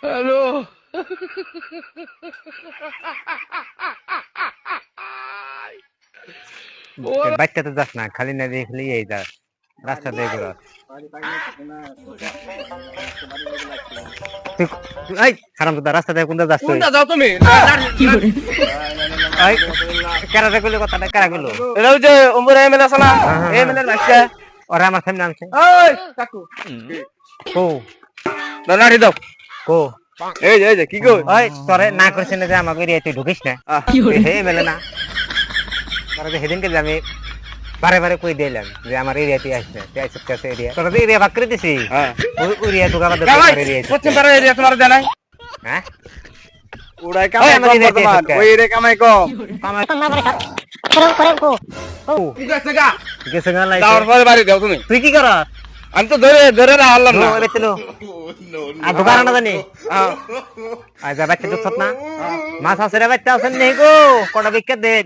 Hello বাচ্চাতে যাস না, খালি না দেখলি এই যা রাস্তা দিয়ে ঘুরা। এই হারামজাদা, রাস্তা দিয়ে কোনটা যাস তুই? কোনটা যাও তুমি? এই কারাতে কইলে কথাটা কারা কইলো? এটা ওই যে ওমর এমএলএ আছে না, হ্যাঁ। এমএলএ বাচ্চা। ওরা আমার সামনে আনছে। ওই কাকু কো লাঠি দাও। কো এই যে কি কই? ওই তোরে না করিস না যে আমাকে এরিয়াতে ঢুকিস না। হে মেলে না তোরা যে সেদিনকে যে আমি বারে বারে কই দিলাম যে আমার এরিয়াতে আসছে, কাছে এরিয়া তোরা যে এরিয়া ভাগ করে দিছি। হ্যাঁ ওই এরিয়া ঢুকা বাদ গালাই এরিয়া। পশ্চিম পাড়া এরিয়া তোমার জানাই হ্যাঁ ওড়াই কামাই আমার কম এরিয়াতে বর্তমান এসে ওই এরিয়া কামাই কম ঠিক আছে গা গেছে গান লাইছে। যাওয়ার পরে বাড়ি দাও তুমি তুই কি কর? আমি তো ধরে ধরে হারলাম না বেচলো আর দোকান না জানি আজ বাচ্চা ঢুকছত না মাছ আছে রে বাচ্চা আছেন নেই গো কটা বিকেট দে।